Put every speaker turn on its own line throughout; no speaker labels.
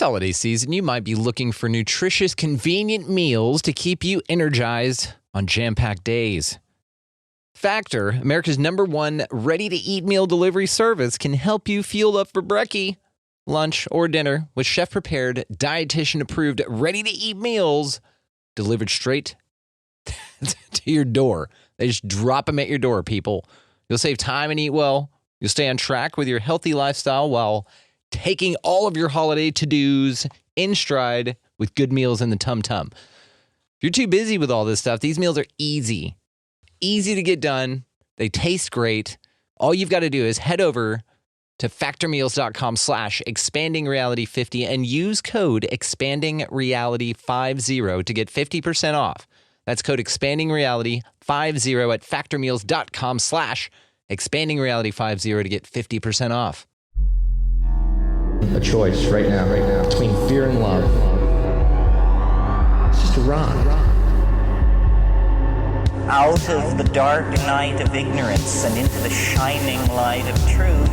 holiday season, you might be looking for nutritious, convenient meals to keep you energized on jam-packed days. Factor, America's #1 ready-to-eat meal delivery service, can help you fuel up for brekkie, lunch, or dinner with chef-prepared, dietitian-approved, ready-to-eat meals delivered straight to your door. They just drop them at your door, people. You'll save time and eat well. You'll stay on track with your healthy lifestyle while taking all of your holiday to-dos in stride with good meals in the tum-tum. If you're too busy with all this stuff, these meals are easy to get done. They taste great. All you've got to do is head over to factormeals.com/expandingreality50 and use code expandingreality50 to get 50% off. That's code expandingreality50 at factormeals.com/expandingreality50 to get 50% off.
A choice right now, between fear and love. It's just a rock.
Out of the dark night of ignorance and into the shining light of truth.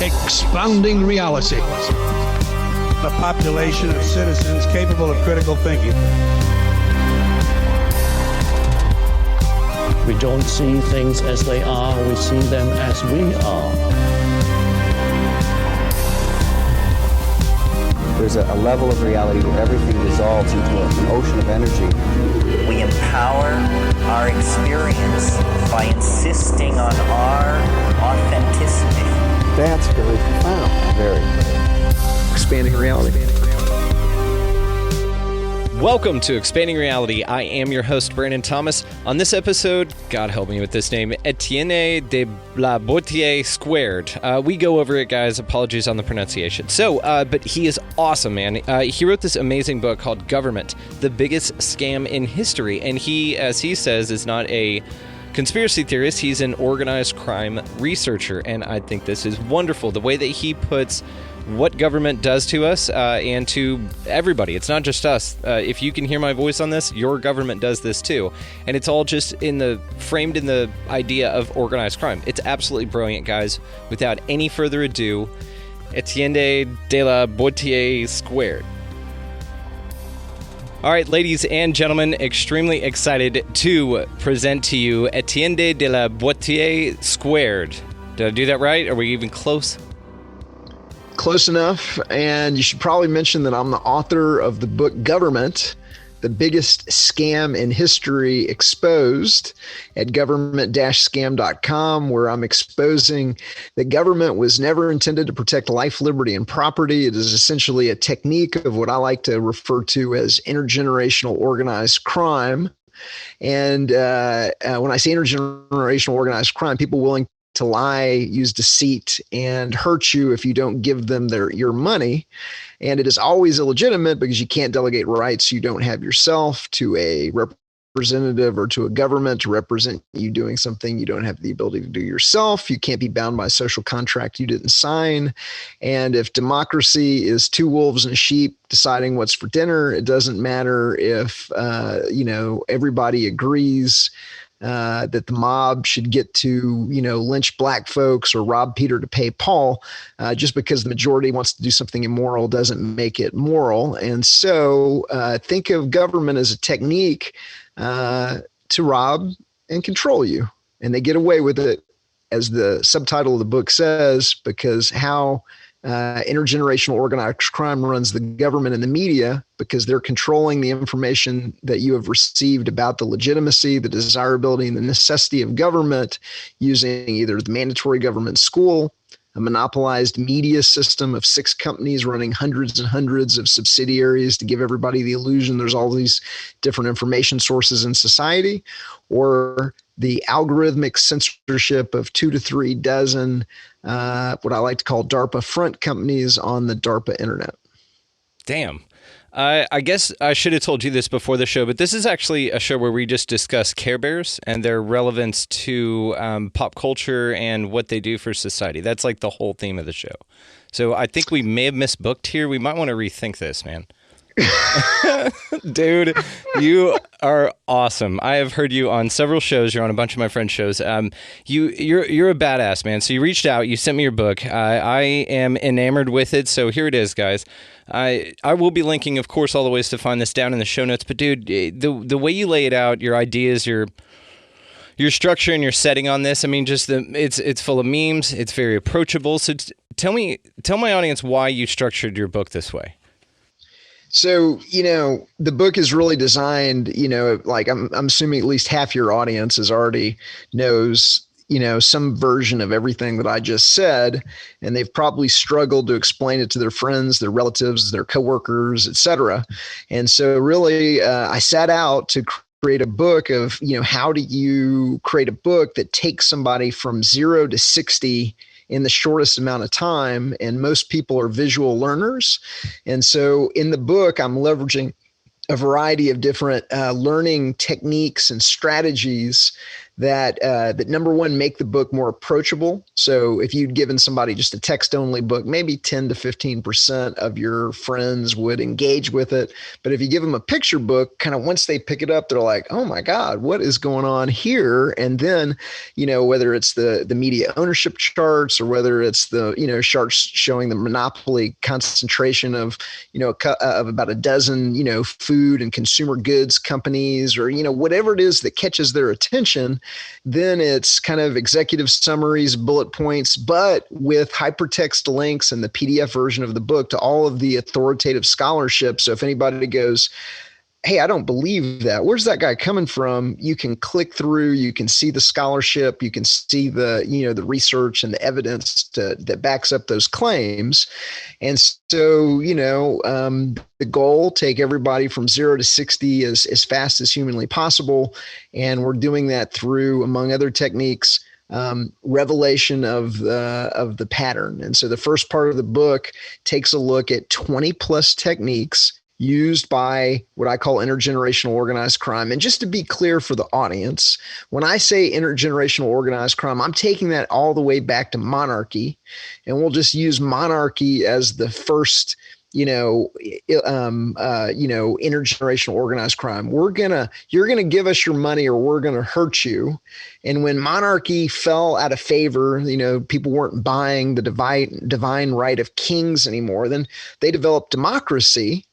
Expanding reality.
A population of citizens capable of critical thinking.
We don't see things as they are, we see them as we are.
There's a level of reality where everything dissolves into an ocean of energy.
We empower our experience by insisting on our authenticity.
That's very profound. Very.
Expanding reality.
Welcome to Expanding Reality. I am your host, Brandon Thomas. On this episode, God help me with this name, Etienne de la Boetie squared. We go over it, guys. Apologies on the pronunciation. But he is awesome, man. He wrote this amazing book called Government, the Biggest Scam in History. And he, as he says, is not a conspiracy theorist. He's an organized crime researcher. And I think this is wonderful. The way that he puts what government does to us and to everybody. It's not just us. If you can hear my voice on this, your government does this too. And it's all just framed in the idea of organized crime. It's absolutely brilliant, guys. Without any further ado, Etienne de la Boetie squared. All right, ladies and gentlemen, extremely excited to present to you Etienne de la Boetie squared. Did I do that right? Are we even close?
Close enough, and you should probably mention that I'm the author of the book Government, the Biggest Scam in History Exposed, at government-scam.com, where I'm exposing that government was never intended to protect life, liberty, and property. It is essentially a technique of what I like to refer to as intergenerational organized crime. And when I say intergenerational organized crime, people willing to lie, use deceit, and hurt you if you don't give them your money. And it is always illegitimate because you can't delegate rights you don't have yourself to a representative or to a government to represent you doing something you don't have the ability to do yourself. You can't be bound by a social contract you didn't sign. And if democracy is two wolves and a sheep deciding what's for dinner, it doesn't matter if everybody agrees that the mob should get to, lynch black folks or rob Peter to pay Paul. Just because the majority wants to do something immoral doesn't make it moral. And so think of government as a technique to rob and control you. And they get away with it, as the subtitle of the book says, because how intergenerational organized crime runs the government and the media, because they're controlling the information that you have received about the legitimacy, the desirability, and the necessity of government using either the mandatory government school, a monopolized media system of 6 companies running hundreds and hundreds of subsidiaries to give everybody the illusion there's all these different information sources in society, or the algorithmic censorship of 2 to 3 dozen what I like to call DARPA front companies on the DARPA internet.
Damn. I guess I should have told you this before the show, but this is actually a show where we just discuss Care Bears and their relevance to pop culture and what they do for society. That's like the whole theme of the show. So I think we may have misbooked here. We might want to rethink this, man. Dude, you are awesome. I have heard you on several shows. You're on a bunch of my friends' shows. You're a badass, man. So you reached out. You sent me your book. I am enamored with it. So here it is, guys. I will be linking, of course, all the ways to find this down in the show notes. But dude, the way you lay it out, your ideas, your structure and your setting on this. I mean, just it's full of memes. It's very approachable. So tell my audience why you structured your book this way.
So, the book is really designed, like I'm assuming at least half your audience already knows, some version of everything that I just said, and they've probably struggled to explain it to their friends, their relatives, their coworkers, et cetera. And so really, I set out to create a book of, how do you create a book that takes somebody from 0 to 60 in the shortest amount of time. And most people are visual learners. And so in the book, I'm leveraging a variety of different learning techniques and strategies that number one, make the book more approachable. So if you'd given somebody just a text only book, maybe 10 to 15% of your friends would engage with it. But if you give them a picture book, kind of once they pick it up, they're like, oh my God, what is going on here? And then, whether it's the media ownership charts or whether it's the, charts showing the monopoly concentration of, of about a dozen, food and consumer goods companies or, whatever it is that catches their attention, then it's kind of executive summaries, bullet points, but with hypertext links and the PDF version of the book to all of the authoritative scholarship. So if anybody goes, hey, I don't believe that, where's that guy coming from? You can click through, you can see the scholarship, you can see the, the research and the evidence that backs up those claims. And so, the goal, take everybody from 0 to 60 as fast as humanly possible. And we're doing that through, among other techniques, revelation of the pattern. And so the first part of the book takes a look at 20 plus techniques used by what I call intergenerational organized crime. And just to be clear for the audience, when I say intergenerational organized crime, I'm taking that all the way back to monarchy, and we'll just use monarchy as the first, intergenerational organized crime. You're gonna give us your money or we're gonna hurt you. And when monarchy fell out of favor, people weren't buying the divine right of kings anymore, then they developed democracy.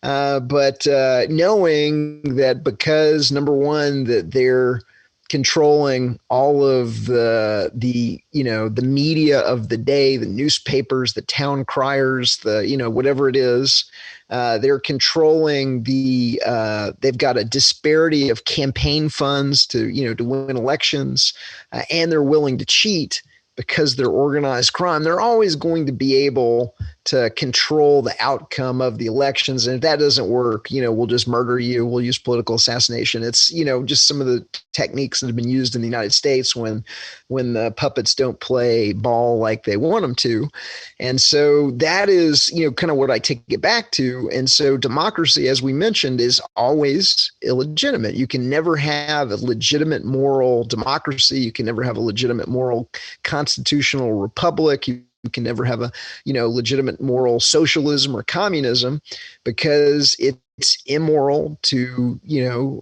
But knowing that because number one, that they're controlling all of the media of the day, the newspapers, the town criers, whatever it is, they're controlling they've got a disparity of campaign funds to win elections, and they're willing to cheat. Because they're organized crime, they're always going to be able to control the outcome of the elections. And if that doesn't work, we'll just murder you. We'll use political assassination. It's, just some of the techniques that have been used in the United States when the puppets don't play ball like they want them to. And so that is, kind of what I take it back to. And so democracy, as we mentioned, is always illegitimate. You can never have a legitimate moral democracy. You can never have a legitimate moral constitutional republic. You can never have a, legitimate moral socialism or communism, because it's immoral to,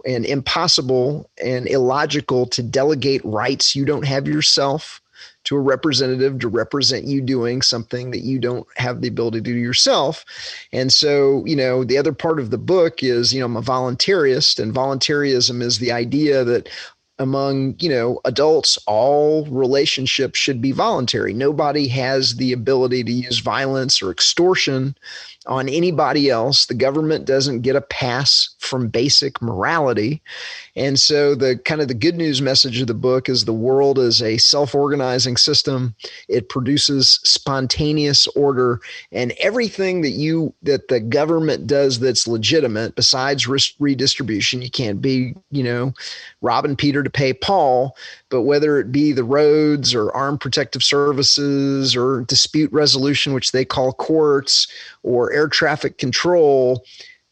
and impossible and illogical to delegate rights you don't have yourself to a representative to represent you doing something that you don't have the ability to do yourself. And so, the other part of the book is, I'm a voluntaryist, and voluntarism is the idea that among, adults, all relationships should be voluntary. Nobody has the ability to use violence or extortion on anybody else. The government doesn't get a pass from basic morality. And so the kind of the good news message of the book is the world is a self-organizing system. It produces spontaneous order, and everything that the government does that's legitimate, besides risk redistribution, you can't be, robbing Peter to pay Paul, but whether it be the roads or armed protective services or dispute resolution, which they call courts, or air traffic control,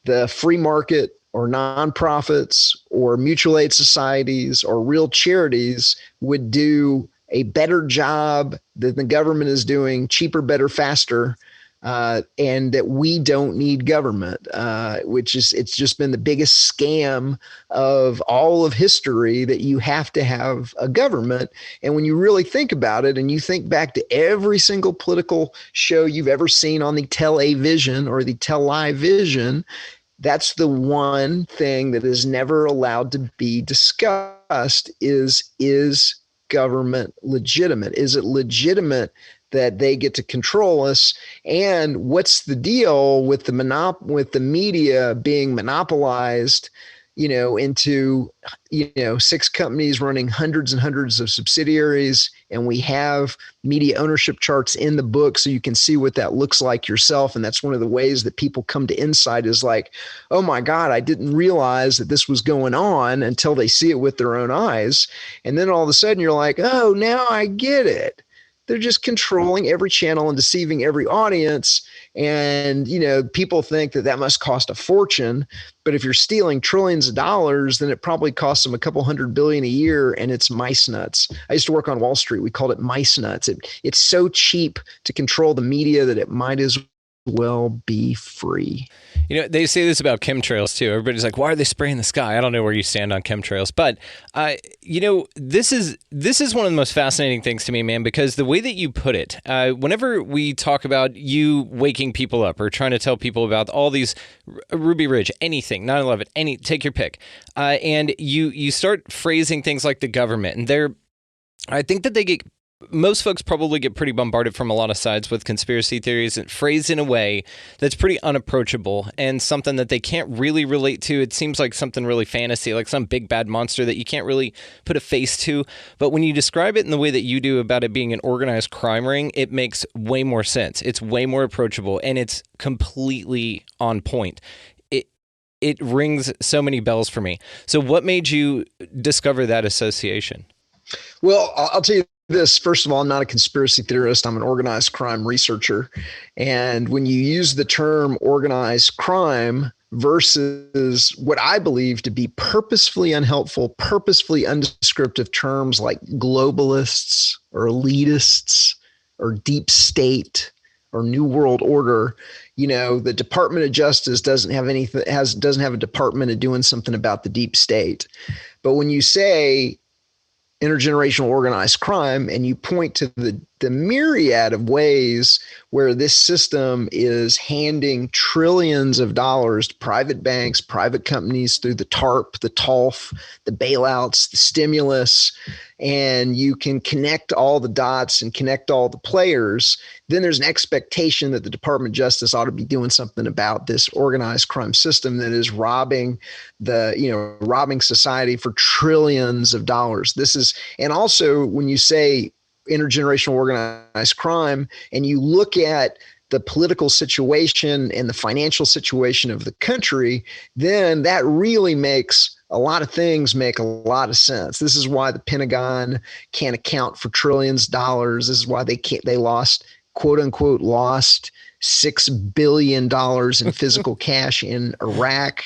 the free market or nonprofits or mutual aid societies or real charities would do a better job than the government is doing, cheaper, better, faster, and that we don't need government, it's just been the biggest scam of all of history, that you have to have a government. And when you really think about it, and you think back to every single political show you've ever seen on the television or the television, that's the one thing that is never allowed to be discussed is government legitimate? Is it legitimate that they get to control us? And what's the deal with the media being monopolized, into, 6 companies running hundreds and hundreds of subsidiaries? And we have media ownership charts in the book, so you can see what that looks like yourself. And that's one of the ways that people come to insight, is like, oh my God, I didn't realize that this was going on, until they see it with their own eyes. And then all of a sudden you're like, oh, now I get it. They're just controlling every channel and deceiving every audience. And, people think that must cost a fortune. But if you're stealing trillions of dollars, then it probably costs them a couple $100 billion a year, and it's mice nuts. I used to work on Wall Street. We called it mice nuts. It's so cheap to control the media that it might as well be free.
They say this about chemtrails too. Everybody's like, why are they spraying the sky? I don't know where you stand on chemtrails, but this is one of the most fascinating things to me, man, because the way that you put it, whenever we talk about you waking people up or trying to tell people about all these Ruby Ridge, anything, 9/11, take your pick, and you start phrasing things like the government, and I think that most folks probably get pretty bombarded from a lot of sides with conspiracy theories and phrased in a way that's pretty unapproachable and something that they can't really relate to. It seems like something really fantasy, like some big bad monster that you can't really put a face to. But when you describe it in the way that you do about it being an organized crime ring, it makes way more sense. It's way more approachable, and it's completely on point. It rings so many bells for me. So what made you discover that association?
Well, I'll tell you this. First of all, I'm not a conspiracy theorist. I'm an organized crime researcher. And when you use the term organized crime versus what I believe to be purposefully unhelpful, purposefully undescriptive terms like globalists or elitists or deep state or new world order, the Department of Justice doesn't have a department of doing something about the deep state. But when you say intergenerational organized crime, and you point to the myriad of ways where this system is handing trillions of dollars to private banks, private companies through the TARP, the TALF, the bailouts, the stimulus, and you can connect all the dots and connect all the players, then there's an expectation that the Department of Justice ought to be doing something about this organized crime system that is robbing society for trillions of dollars. And also when you say intergenerational organized crime, and you look at the political situation and the financial situation of the country, then that really makes a lot of things make a lot of sense. This is why the Pentagon can't account for trillions of dollars. This is why they lost, quote unquote, lost $6 billion in physical cash in Iraq.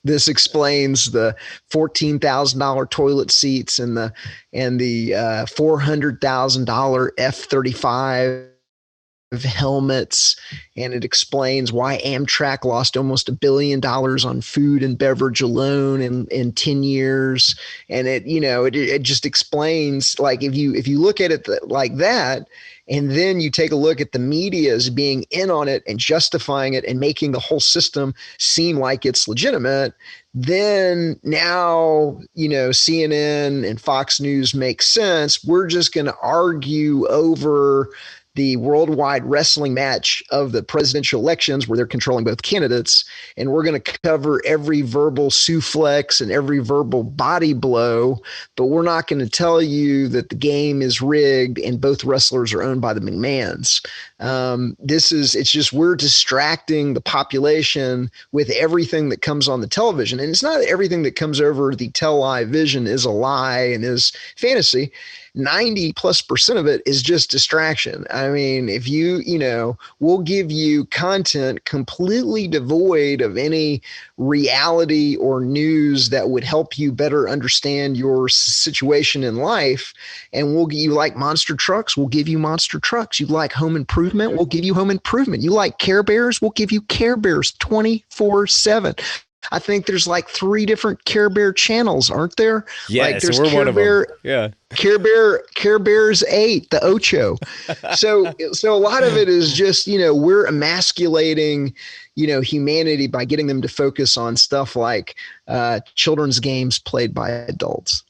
This explains the $14,000 toilet seats and the $400,000 F-35 helmets, and it explains why Amtrak lost almost $1 billion on food and beverage alone in 10 years. And it just explains, like, if you look at it like that, and then you take a look at the media as being in on it and justifying it and making the whole system seem like it's legitimate, then now, CNN and Fox News make sense. We're just going to argue over the worldwide wrestling match of the presidential elections where they're controlling both candidates. And we're going to cover every verbal suplex and every verbal body blow, but we're not going to tell you that the game is rigged and both wrestlers are owned by the McMahons. It's just, we're distracting the population with everything that comes on the television. And it's not that everything that comes over the television is a lie and is fantasy. 90+% of it is just distraction. I mean, if we'll give you content completely devoid of any reality or news that would help you better understand your situation in life. And you like monster trucks, we'll give you monster trucks. You like home improvement, we'll give you home improvement. You like Care Bears, we'll give you Care Bears 24/7. I think there's like 3 different Care Bear channels, aren't there?
Yes,
like there's
we're
Care
one of
Bear,
them. Yeah.
Care Bears 8, the Ocho. So a lot of it is just, we're emasculating, humanity by getting them to focus on stuff like children's games played by adults.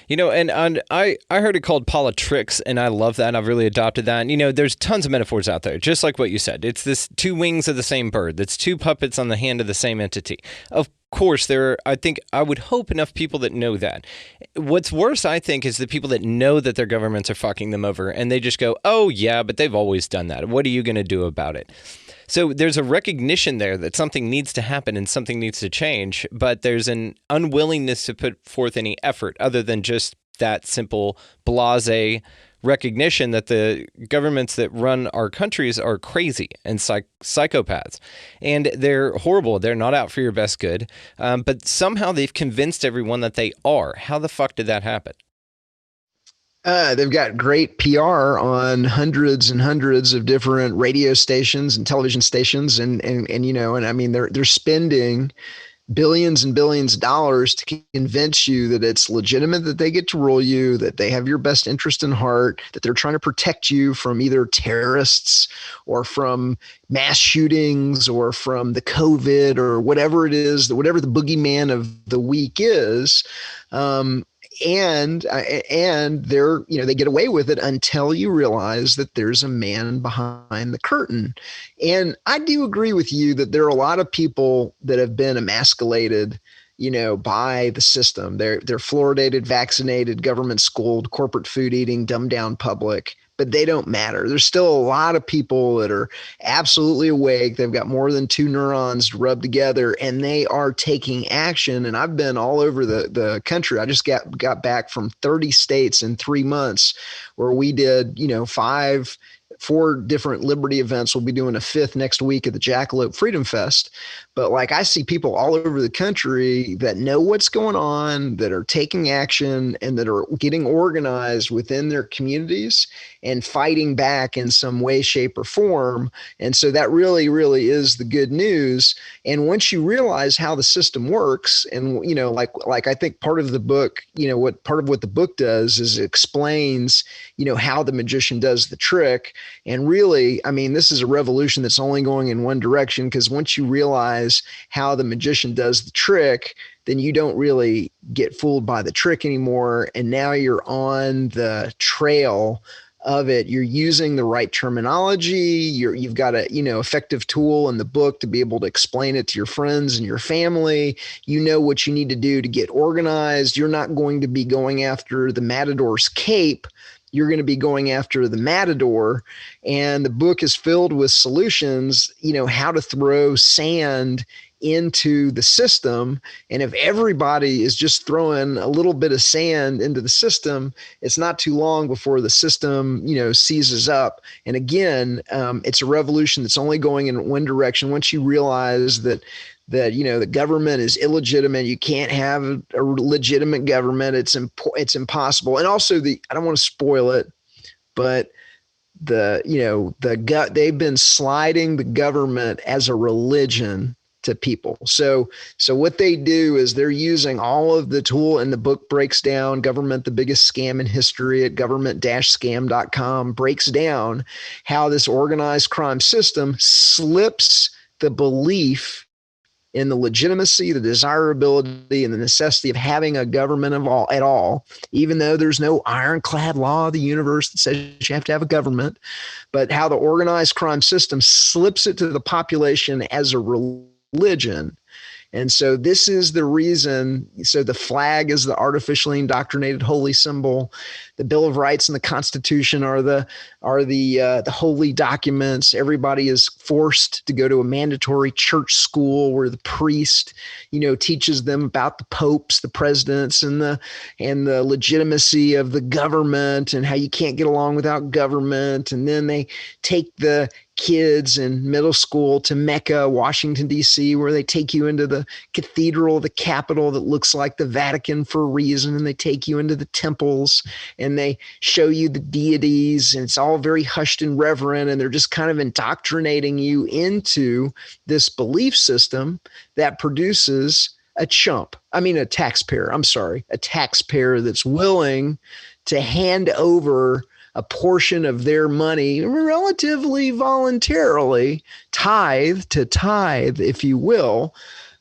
And I heard it called politricks, and I love that. And I've really adopted that. And, there's tons of metaphors out there, just like what you said. It's this 2 wings of the same bird. That's 2 puppets on the hand of the same entity. Of course, I would hope enough people that know that. What's worse, I think, is the people that know that their governments are fucking them over, and they just go, oh, yeah, but they've always done that. What are you going to do about it? So there's a recognition there that something needs to happen and something needs to change, but there's an unwillingness to put forth any effort other than just that simple blasé recognition that the governments that run our countries are crazy and psychopaths. And they're horrible. They're not out for your best good. But somehow they've convinced everyone that they are. How the fuck did that happen?
They've got great PR on hundreds and hundreds of different radio stations and television stations, and I mean they're spending billions and billions of dollars to convince you that it's legitimate that they get to rule you, that they have your best interest in heart, that they're trying to protect you from either terrorists or from mass shootings or from the COVID or whatever it is, whatever the boogeyman of the week is. And they're, they get away with it until you realize that there's a man behind the curtain. And I do agree with you that there are a lot of people that have been emasculated, by the system. They're fluoridated, vaccinated, government schooled, corporate food eating, dumbed down public. But they don't matter. There's still a lot of people that are absolutely awake. They've got more than 2 neurons to rub together, and they are taking action. And I've been all over the country. I just got back from 30 states in 3 months where we did, 4 different liberty events. We'll be doing a 5th next week at the Jackalope Freedom Fest. But I see people all over the country that know what's going on, that are taking action, and that are getting organized within their communities and fighting back in some way, shape, or form. And so that really, really is the good news. And once you realize how the system works, and like I think part of the book, what the book does is it explains, how the magician does the trick. And really, I mean, this is a revolution that's only going in one direction, because once you realize how the magician does the trick, then you don't really get fooled by the trick anymore. And now you're on the trail of it. You're using the right terminology. You've got a, effective tool in the book to be able to explain it to your friends and your family. You know what you need to do to get organized. You're not going to be going after the matador's cape. You're going to be going after the matador. And the book is filled with solutions, how to throw sand into the system. And if everybody is just throwing a little bit of sand into the system, it's not too long before the system, seizes up. And again, it's a revolution that's only going in one direction. Once you realize that the government is illegitimate, you can't have a legitimate government. It's impossible. And also I don't want to spoil it, but they've been sliding the government as a religion to people. So what they do is they're using all of the tool, and the book breaks down Government, the Biggest Scam in History at government-scam.com, breaks down how this organized crime system slips the belief in the legitimacy, the desirability, and the necessity of having a government at all, even though there's no ironclad law of the universe that says you have to have a government, but how the organized crime system slips it to the population as a religion. And so this is the reason. So the flag is the artificially indoctrinated holy symbol. The Bill of Rights and the Constitution are the holy documents. Everybody is forced to go to a mandatory church school where the priest, teaches them about the popes, the presidents, and the legitimacy of the government and how you can't get along without government. And then they take the kids in middle school to Mecca, Washington, D.C., where they take you into the cathedral, the Capitol that looks like the Vatican for a reason. And they take you into the temples and they show you the deities, and it's all very hushed and reverent. And they're just kind of indoctrinating you into this belief system that produces a taxpayer that's willing to hand over a portion of their money relatively voluntarily, tithe, if you will.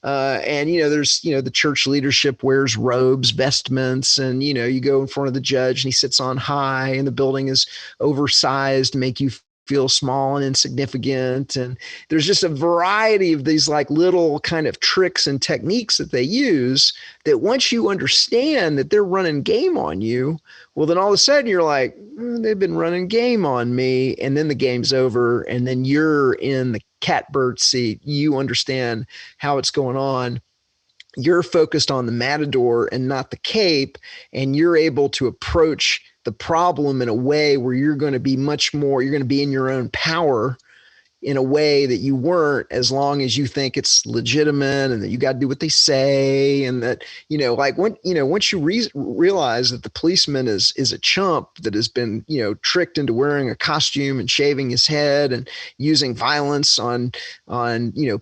There's, the church leadership wears robes, vestments, and, you go in front of the judge and he sits on high and the building is oversized to make you feel small and insignificant. And there's just a variety of these like little kind of tricks and techniques that they use that once you understand that they're running game on you, well, then all of a sudden you're like, they've been running game on me. And then the game's over. And then you're in the catbird seat. You understand how it's going on. You're focused on the matador and not the cape. And you're able to approach the problem in a way where you're going to be in your own power in a way that you weren't, as long as you think it's legitimate and that you got to do what they say. And that, once you realize that the policeman is a chump that has been, tricked into wearing a costume and shaving his head and using violence on,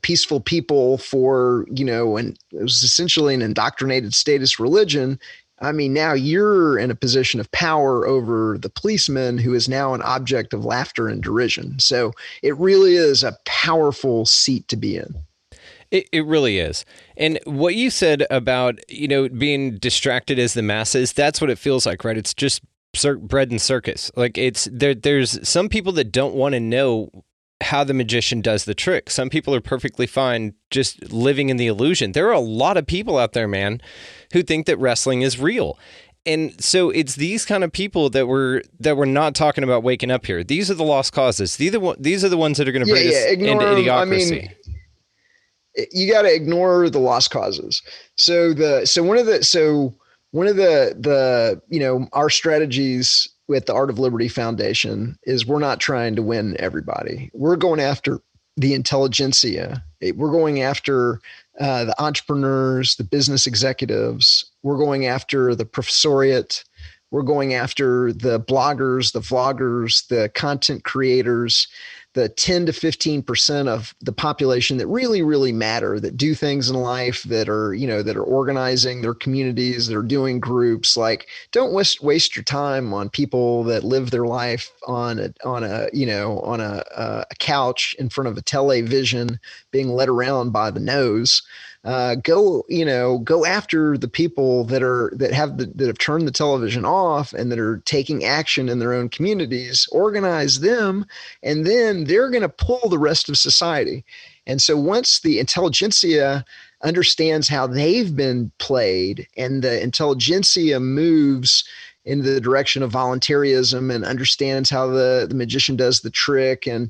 peaceful people for, and it was essentially an indoctrinated status religion. Now you're in a position of power over the policeman, who is now an object of laughter and derision. So it really is a powerful seat to be in.
It really is. And what you said about, being distracted as the masses, that's what it feels like, right? It's just bread and circus. Like there's some people that don't want to know how the magician does the trick. Some people are perfectly fine just living in the illusion. There are a lot of people out there, man, who think that wrestling is real. And so it's these kind of people that we're not talking about waking up here. These are the lost causes. These are the ones that are going to bring us into idiocracy.
You got to ignore the lost causes. So one of the our strategies with the Art of Liberty Foundation is we're not trying to win everybody. We're going after the intelligentsia. We're going after the entrepreneurs, the business executives. We're going after the professoriate. We're going after the bloggers, the vloggers, the content creators, the 10 to 15% of the population that really, really matter, that do things in life, that are organizing their communities, that are doing groups. Like, don't waste your time on people that live their life on a couch in front of a television, being led around by the nose. Go after the people that have turned the television off and that are taking action in their own communities. Organize them, and then they're going to pull the rest of society. And so once the intelligentsia understands how they've been played, and the intelligentsia moves in the direction of voluntarism and understands how the magician does the trick and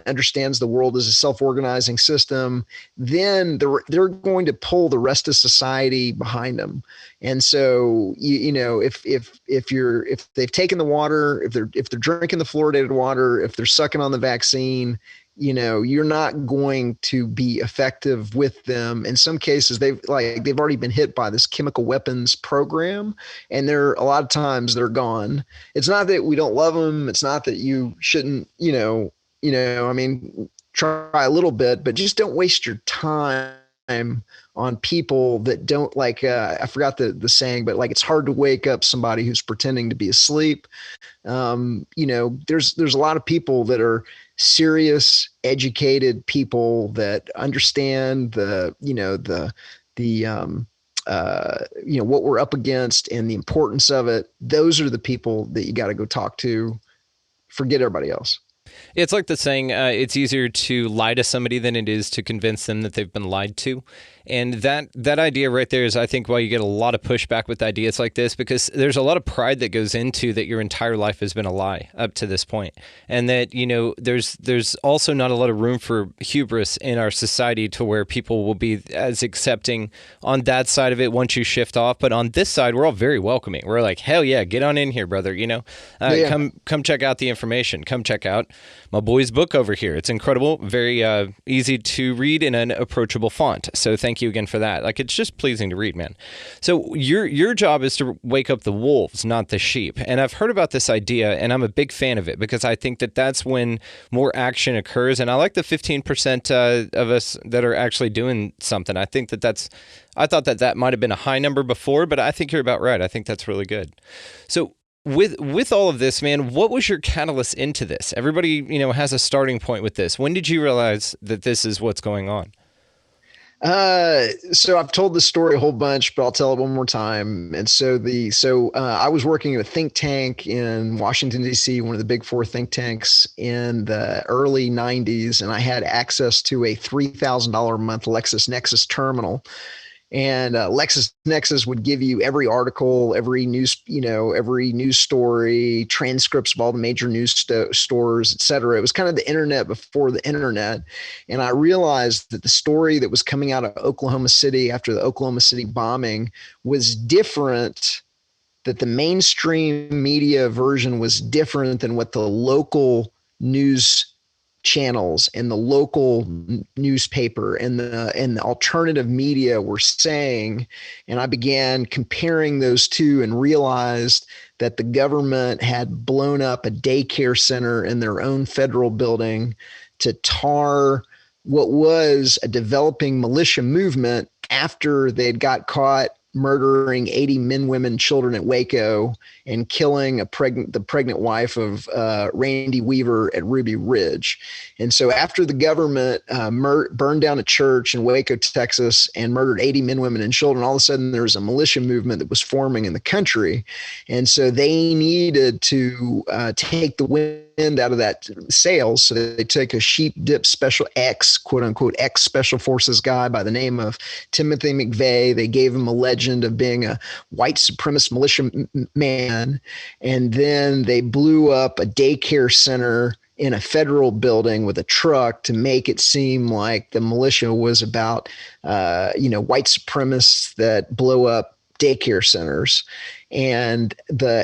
understands the world as a self-organizing system, then they're going to pull the rest of society behind them. And so, if they've taken the water, if they're drinking the fluoridated water, if they're sucking on the vaccine, you're not going to be effective with them. In some cases, they've already been hit by this chemical weapons program, and a lot of times they're gone. It's not that we don't love them. It's not that you shouldn't, try a little bit, but just don't waste your time on people that don't I forgot the saying, but it's hard to wake up somebody who's pretending to be asleep. There's a lot of people that are serious, educated people that understand what we're up against and the importance of it. Those are the people that you got to go talk to. Forget everybody else.
It's like the saying, it's easier to lie to somebody than it is to convince them that they've been lied to. And that idea right there is, I think, why you get a lot of pushback with ideas like this, because there's a lot of pride that goes into that your entire life has been a lie up to this point. And that, there's also not a lot of room for hubris in our society to where people will be as accepting on that side of it once you shift off. But on this side, we're all very welcoming. We're like, hell yeah, get on in here, brother. Come check out the information. Come check out my boy's book over here. It's incredible, very easy to read in an approachable font. So thank you again for that. Like, it's just pleasing to read, man. So your job is to wake up the wolves, not the sheep. And I've heard about this idea, and I'm a big fan of it because I think that that's when more action occurs. And I like the 15% of us that are actually doing something. I think I thought that might have been a high number before, but I think you're about right. I think that's really good. So with all of this, man, what was your catalyst into this? Everybody, has a starting point with this. When did you realize that this is what's going on?
So I've told this story a whole bunch, but I'll tell it one more time. And so I was working in a think tank in Washington, D.C., one of the big four think tanks in the early 90s. And I had access to a $3,000 a month LexisNexis terminal. And LexisNexis would give you every article, every news story, transcripts of all the major news stores, et cetera. It was kind of the internet before the internet. And I realized that the story that was coming out of Oklahoma City after the Oklahoma City bombing was different, that the mainstream media version was different than what the local news channels and the local newspaper and the alternative media were saying. And I began comparing those two and realized that the government had blown up a daycare center in their own federal building to tar what was a developing militia movement after they'd got caught murdering 80 men, women, children at Waco and killing the pregnant wife of Randy Weaver at Ruby Ridge. And so after the government burned down a church in Waco, Texas, and murdered 80 men, women, and children, all of a sudden there was a militia movement that was forming in the country. And so they needed to take the wind out of that sails. So they took a sheep dip special X, quote unquote, X special forces guy by the name of Timothy McVeigh. They gave him a legend of being a white supremacist militia man. And then they blew up a daycare center in a federal building with a truck to make it seem like the militia was about, white supremacists that blow up daycare centers. And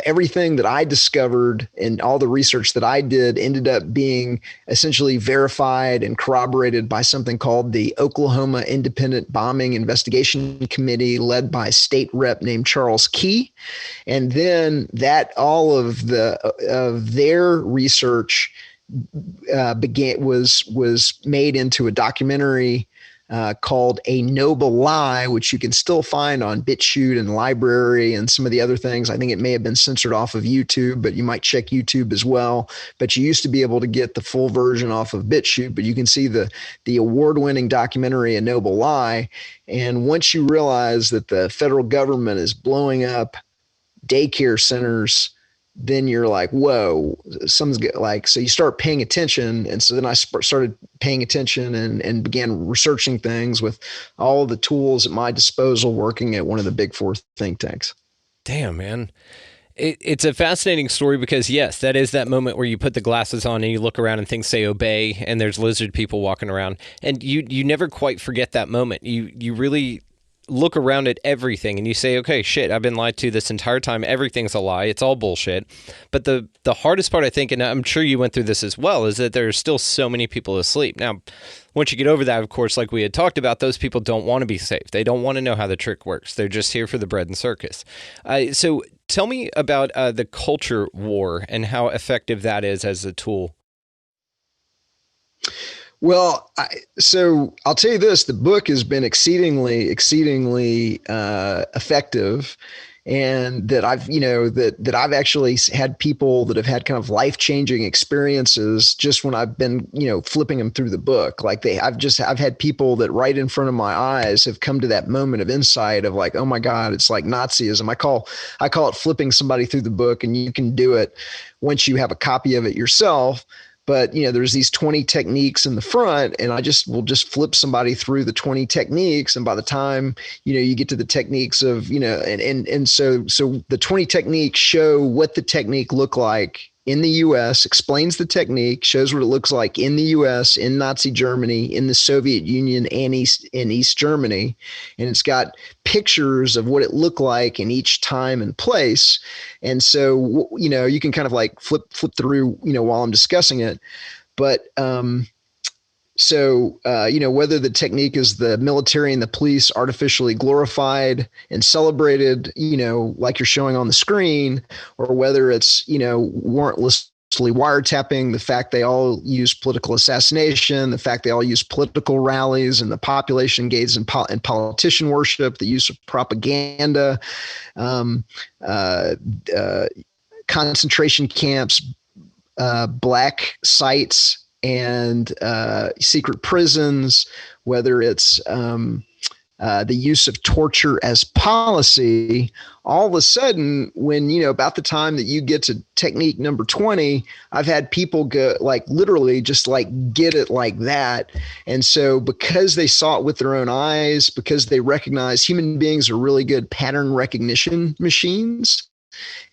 everything that I discovered and all the research that I did ended up being essentially verified and corroborated by something called the Oklahoma Independent Bombing Investigation Committee, led by a state rep named Charles Key. And then all of their research was made into a documentary called A Noble Lie, which you can still find on BitChute and Library and some of the other things. I think it may have been censored off of YouTube, but you might check YouTube as well. But you used to be able to get the full version off of BitChute, but you can see the award-winning documentary A Noble Lie. And once you realize that the federal government is blowing up daycare centers, then you're like, whoa, something's good. So you start paying attention. And so then I started paying attention and began researching things with all the tools at my disposal, working at one of the big four think tanks.
Damn, man. It's a fascinating story because, yes, that is that moment where you put the glasses on and you look around and things say obey and there's lizard people walking around. And you never quite forget that moment. You really look around at everything and you say, okay, shit, I've been lied to this entire time. Everything's a lie. It's all bullshit. But the hardest part, I think, and I'm sure you went through this as well, is that there are still so many people asleep. Now, once you get over that, of course, like we had talked about, those people don't want to be safe. They don't want to know how the trick works. They're just here for the bread and circus. So tell me about the culture war and how effective that is as a tool.
Well, so I'll tell you this, the book has been exceedingly effective, and that I've actually had people that have had kind of life-changing experiences just when I've been, flipping them through the book. Like I've had people that right in front of my eyes have come to that moment of insight of like, oh my God, it's like Nazism. I call it flipping somebody through the book, and you can do it once you have a copy of it yourself. but there's these 20 techniques in the front, and will just flip somebody through the 20 techniques. And by the time, you get to the techniques of, so the 20 techniques show what the technique look like in the US, explains the technique, shows what it looks like in the US, in Nazi Germany, in the Soviet Union, and East Germany. And it's got pictures of what it looked like in each time and place. And so, you can kind of like flip through, while I'm discussing it. But, whether the technique is the military and the police artificially glorified and celebrated, like you're showing on the screen, or whether it's, warrantlessly wiretapping, the fact they all use political assassination, the fact they all use political rallies, and the population engaged in politician worship, the use of propaganda, concentration camps, black sites, and secret prisons, whether it's the use of torture as policy. All of a sudden, when, about the time that you get to technique number 20, I've had people go like literally just like get it like that. And so because they saw it with their own eyes, because they recognize human beings are really good pattern recognition machines.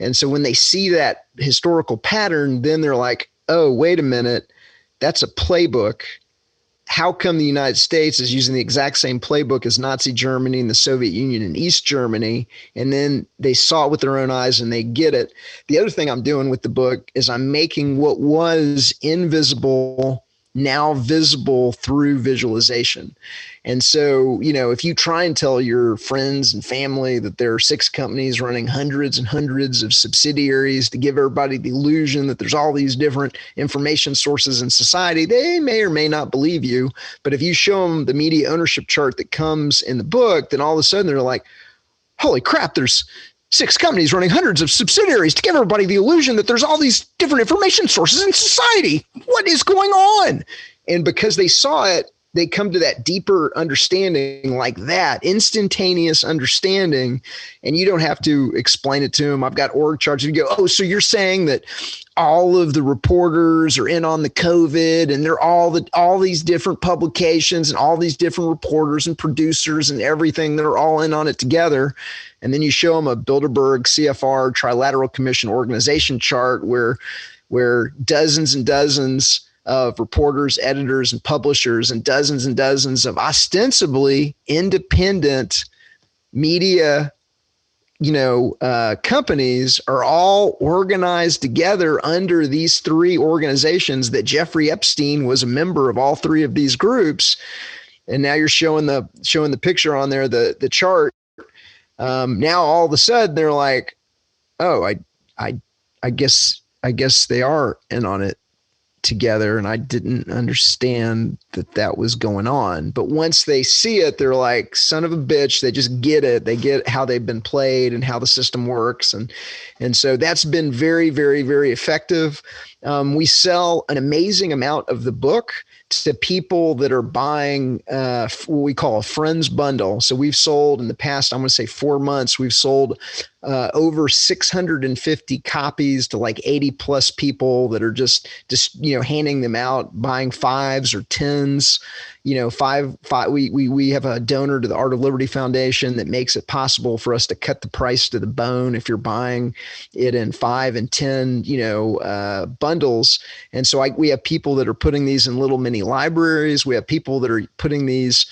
And so when they see that historical pattern, then they're like, oh, wait a minute. That's a playbook. How come the United States is using the exact same playbook as Nazi Germany and the Soviet Union and East Germany? And then they saw it with their own eyes and they get it. The other thing I'm doing with the book is I'm making what was invisible now visible through visualization. And so, if you try and tell your friends and family that there are 6 companies running hundreds and hundreds of subsidiaries to give everybody the illusion that there's all these different information sources in society, they may or may not believe you. But if you show them the media ownership chart that comes in the book, then all of a sudden they're like, holy crap, there's 6 companies running hundreds of subsidiaries to give everybody the illusion that there's all these different information sources in society. What is going on? And because they saw it, they come to that deeper understanding, like that instantaneous understanding. And you don't have to explain it to them. I've got org charts. You go, oh, so you're saying that all of the reporters are in on the COVID, and they're all these different publications and all these different reporters and producers and everything, they're all in on it together. And then you show them a Bilderberg CFR Trilateral Commission organization chart where dozens and dozens of reporters, editors, and publishers, and dozens of ostensibly independent media, companies are all organized together under these 3 organizations that Jeffrey Epstein was a member of all 3 of these groups. And now you're showing the picture on there, the chart. Now all of a sudden they're like, oh, I guess they are in on it together, and I didn't understand that was going on. But once they see it, they're like, son of a bitch, they just get it. They get how they've been played and how the system works. And so that's been very, very, very effective. We sell an amazing amount of the book to people that are buying what we call a friends bundle. So we've sold in the past, I'm going to say 4 months, we've sold over 650 copies to like 80 plus people that are just handing them out, buying 5s or 10s. We have a donor to the Art of Liberty Foundation that makes it possible for us to cut the price to the bone if you're buying it in 5 and 10, bundles. And so we have people that are putting these in little mini libraries. We have people that are putting these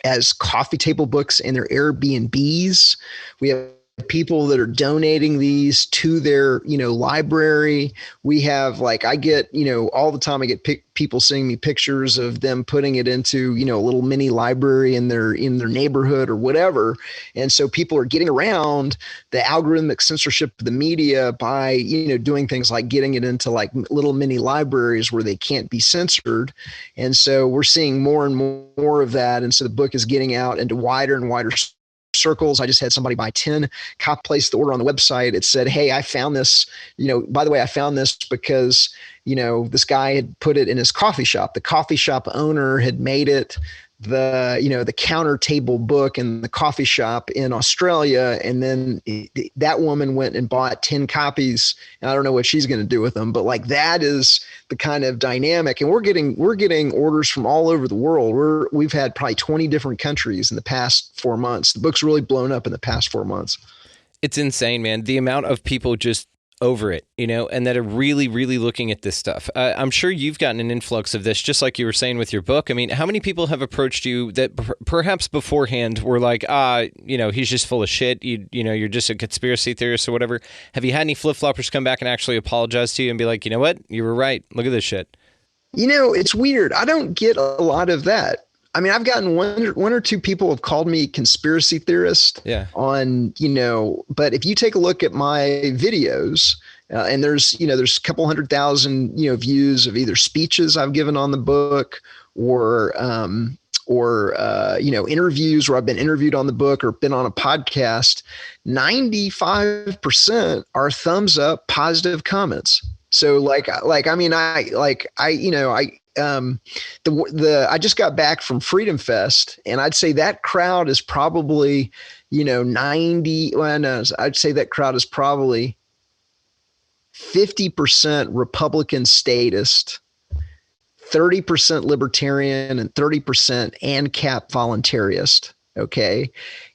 as coffee table books in their Airbnbs. We have people that are donating these to their, library. We have I get, all the time I get people sending me pictures of them putting it into, a little mini library in their neighborhood or whatever. And so people are getting around the algorithmic censorship of the media by, doing things like getting it into like little mini libraries where they can't be censored. And so we're seeing more and more of that. And so the book is getting out into wider and wider circles. I just had somebody buy 10, place the order on the website. It said, hey, I found this, by the way, I found this because, this guy had put it in his coffee shop. The coffee shop owner had made it the counter table book in the coffee shop in Australia. And then that woman went and bought 10 copies. And I don't know what she's going to do with them, but like that is the kind of dynamic. And we're getting orders from all over the world. We've had probably 20 different countries in the past 4 months. The book's really blown up in the past 4 months.
It's insane, man. The amount of people just over it, and that are really, really looking at this stuff. I'm sure you've gotten an influx of this, just like you were saying with your book. I mean, how many people have approached you that perhaps beforehand were like, he's just full of shit. You're just a conspiracy theorist or whatever. Have you had any flip-floppers come back and actually apologize to you and be like, you know what? You were right. Look at this shit.
It's weird. I don't get a lot of that. I mean, I've gotten one or two people have called me conspiracy theorist on, but if you take a look at my videos, and there's a couple 100,000, views of either speeches I've given on the book or interviews where I've been interviewed on the book or been on a podcast, 95% are thumbs up, positive comments. So I just got back from Freedom Fest, and I'd say that crowd is probably, I'd say that crowd is probably 50% Republican statist, 30% libertarian, and 30% ANCAP voluntaryist. Okay.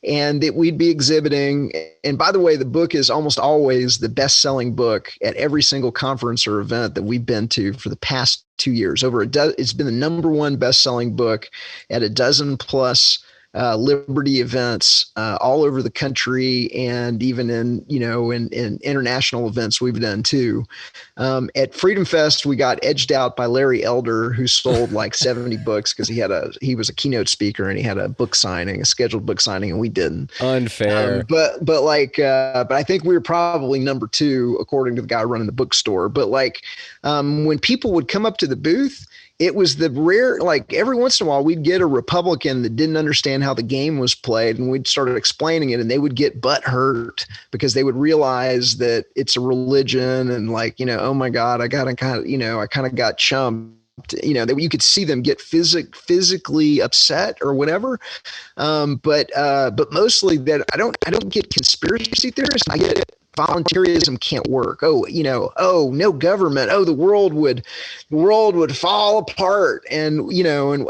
And that we'd be exhibiting. And by the way, the book is almost always the best-selling book at every single conference or event that we've been to for the past 2 years. It's been the number one best-selling book at a dozen plus Liberty events all over the country, and even in international events we've done too. At Freedom Fest, we got edged out by Larry Elder, who sold like 70 books because he was a keynote speaker and he had a scheduled book signing, and we didn't.
Unfair.
But I think we were probably number 2 according to the guy running the bookstore. But when people would come up to the booth, it was the rare, every once in a while we'd get a Republican that didn't understand how the game was played, and we'd started explaining it, and they would get butt hurt because they would realize that it's a religion, and oh my God, I kind of got chumped. That you could see them get physically upset or whatever. But mostly that I don't get conspiracy theorists. I get voluntarism can't work. No government. The world would fall apart. And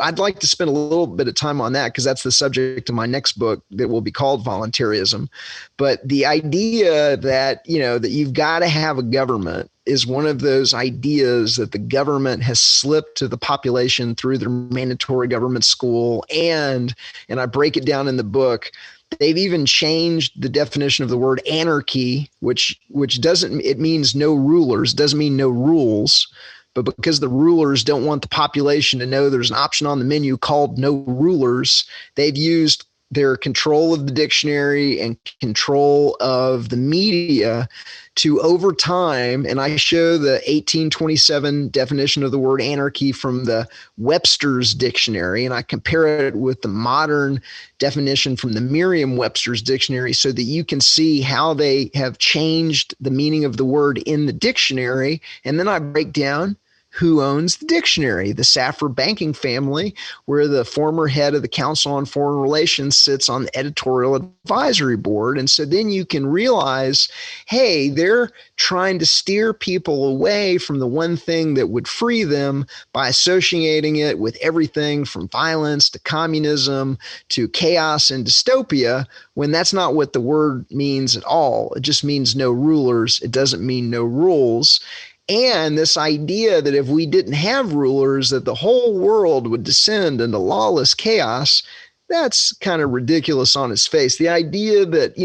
I'd like to spend a little bit of time on that because that's the subject of my next book that will be called Voluntarism. But the idea that, that you've got to have a government is one of those ideas that the government has slipped to the population through their mandatory government school. And I break it down in the book. They've even changed the definition of the word anarchy, which it means no rulers, doesn't mean no rules. But because the rulers don't want the population to know there's an option on the menu called no rulers, they've used their control of the dictionary and control of the media to, over time, and I show the 1827 definition of the word anarchy from the Webster's dictionary, and I compare it with the modern definition from the Merriam-Webster's dictionary so that you can see how they have changed the meaning of the word in the dictionary. And then I break down who owns the dictionary, the Safra banking family, where the former head of the Council on Foreign Relations sits on the editorial advisory board. And so then you can realize, hey, they're trying to steer people away from the one thing that would free them by associating it with everything from violence to communism to chaos and dystopia, when that's not what the word means at all. It just means no rulers. It doesn't mean no rules. And this idea that if we didn't have rulers, that the whole world would descend into lawless chaos, that's kind of ridiculous on its face. The idea that,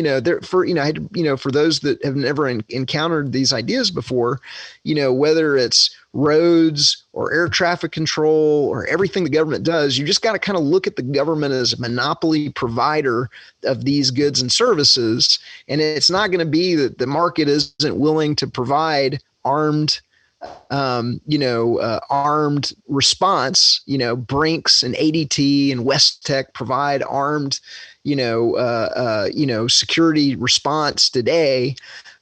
for those that have never encountered these ideas before, whether it's roads or air traffic control or everything the government does, you just got to kind of look at the government as a monopoly provider of these goods and services. And it's not going to be that the market isn't willing to provide armed response. Brinks and ADT and West Tech provide armed, security response today.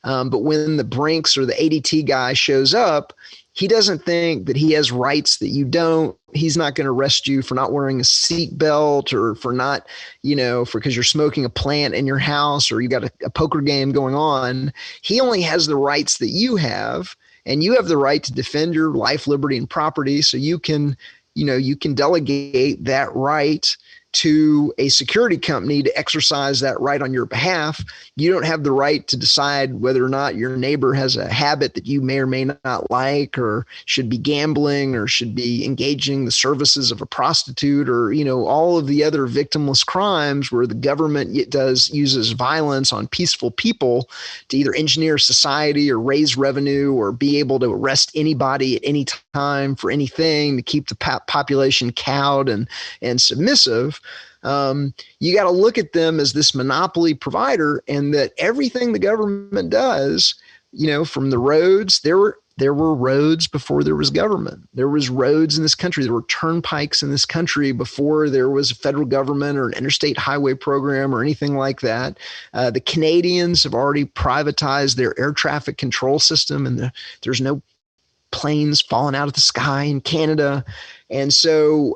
But when the Brinks or the ADT guy shows up, He doesn't think that he has rights that you don't. He's not going to arrest you for not wearing a seatbelt or for not, because you're smoking a plant in your house or you got a poker game going on. He only has the rights that you have, and you have the right to defend your life, liberty, and property. So you can delegate that right to a security company to exercise that right on your behalf. You don't have the right to decide whether or not your neighbor has a habit that you may or may not like, or should be gambling, or should be engaging the services of a prostitute, or, all of the other victimless crimes where the government uses violence on peaceful people to either engineer society or raise revenue or be able to arrest anybody at any time for anything to keep the population cowed and submissive. You got to look at them as this monopoly provider, and that everything the government does, from the roads, there were roads before there was government. There was roads in this country. There were turnpikes in this country before there was a federal government or an interstate highway program or anything like that. The Canadians have already privatized their air traffic control system, and there's no planes falling out of the sky in Canada. And so,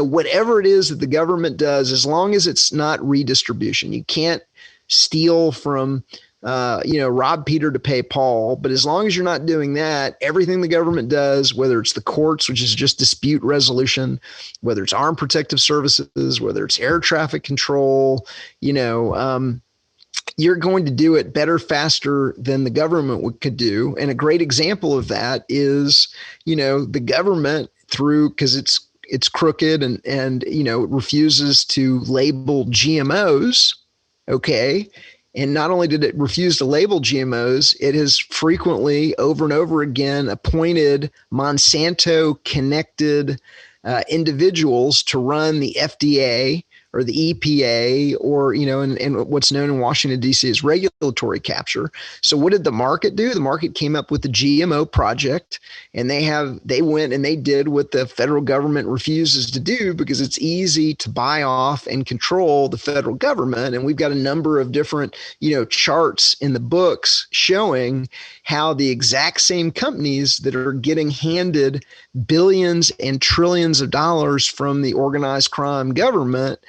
whatever it is that the government does, as long as it's not redistribution, you can't steal from, rob Peter to pay Paul. But as long as you're not doing that, everything the government does, whether it's the courts, which is just dispute resolution, whether it's armed protective services, whether it's air traffic control, you're going to do it better, faster than the government could do. And a great example of that is, the government because it's crooked and it refuses to label GMOs. Okay. And not only did it refuse to label GMOs, it has frequently over and over again appointed Monsanto connected individuals to run the FDA or the EPA, or, and what's known in Washington, D.C. as regulatory capture. So what did the market do? The market came up with the GMO project, and they went and they did what the federal government refuses to do, because it's easy to buy off and control the federal government. And we've got a number of different, charts in the books showing how the exact same companies that are getting handed billions and trillions of dollars from the organized crime government,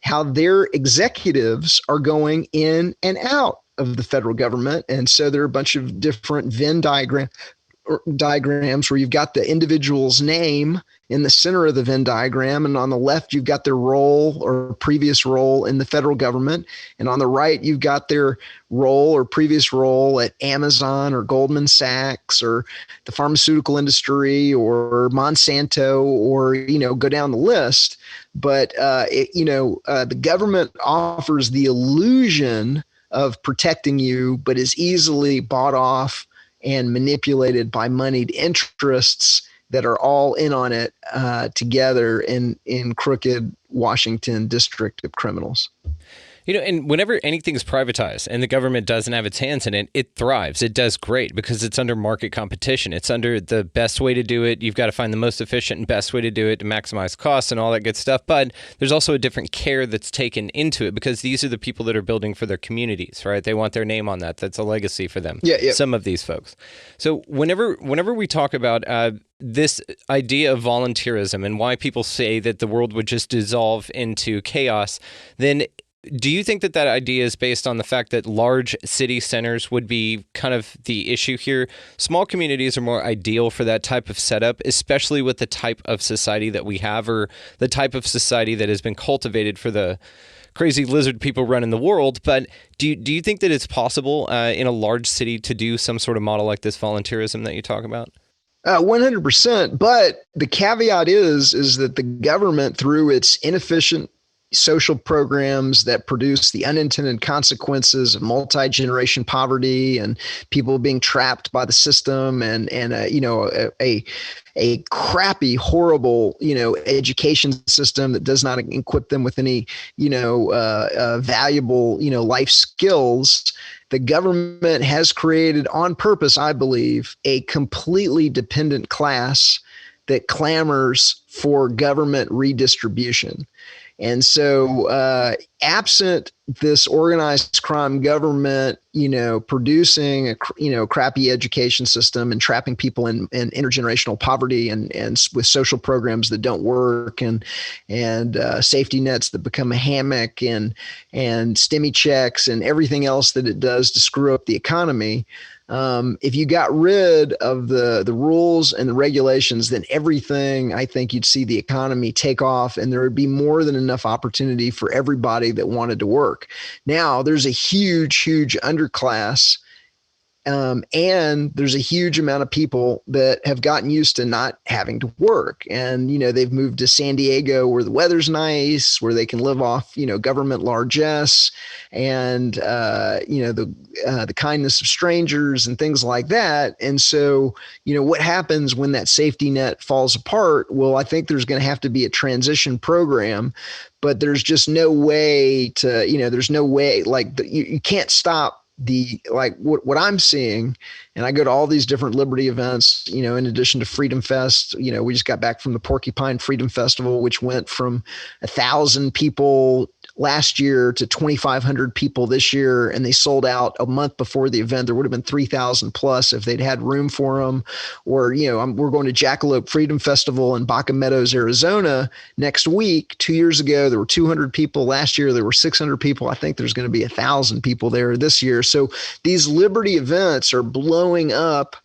how their executives are going in and out of the federal government. And so there are a bunch of different Venn diagrams where you've got the individual's name in the center of the Venn diagram, and on the left you've got their role or previous role in the federal government, and on the right you've got their role or previous role at Amazon or Goldman Sachs or the pharmaceutical industry or Monsanto, or go down the list. But the government offers the illusion of protecting you, but is easily bought off and manipulated by moneyed interests that are all in on it together in crooked Washington district of criminals.
And whenever anything's privatized and the government doesn't have its hands in it, it thrives. It does great because it's under market competition. It's under the best way to do it. You've got to find the most efficient and best way to do it to maximize costs and all that good stuff. But there's also a different care that's taken into it, because these are the people that are building for their communities, right? They want their name on that. That's a legacy for them.
Yeah.
Some of these folks. So whenever we talk about this idea of volunteerism and why people say that the world would just dissolve into chaos, then do you think that idea is based on the fact that large city centers would be kind of the issue here? Small communities are more ideal for that type of setup, especially with the type of society that we have, or the type of society that has been cultivated for the crazy lizard people running the world. But do you think that it's possible in a large city to do some sort of model like this volunteerism that you talk about?
100%. But the caveat is that the government, through its inefficient social programs that produce the unintended consequences of multi-generation poverty and people being trapped by the system, and a crappy, horrible, education system that does not equip them with any, valuable, life skills. The government has created on purpose, I believe, a completely dependent class that clamors for government redistribution. And so, absent this organized crime government, producing a crappy education system and trapping people in intergenerational poverty and with social programs that don't work and safety nets that become a hammock and stimmy checks and everything else that it does to screw up the economy. If you got rid of the rules and the regulations, then everything, I think you'd see the economy take off and there would be more than enough opportunity for everybody that wanted to work. Now there's a huge underclass. And there's a huge amount of people that have gotten used to not having to work. And, they've moved to San Diego where the weather's nice, where they can live off, government largesse and, the kindness of strangers and things like that. And so, what happens when that safety net falls apart? Well, I think there's going to have to be a transition program, but there's just no way to, there's no way you can't stop what I'm seeing, and I go to all these different liberty events, in addition to Freedom Fest. We just got back from the Porcupine Freedom Festival, which went from 1,000 people last year to 2,500 people this year, and they sold out a month before the event. There would have been 3,000 plus if they'd had room for them. Or, we're going to Jackalope Freedom Festival in Baca Meadows, Arizona next week. 2 years ago, there were 200 people. Last year, there were 600 people. I think there's going to be 1,000 people there this year. So these liberty events are blowing up,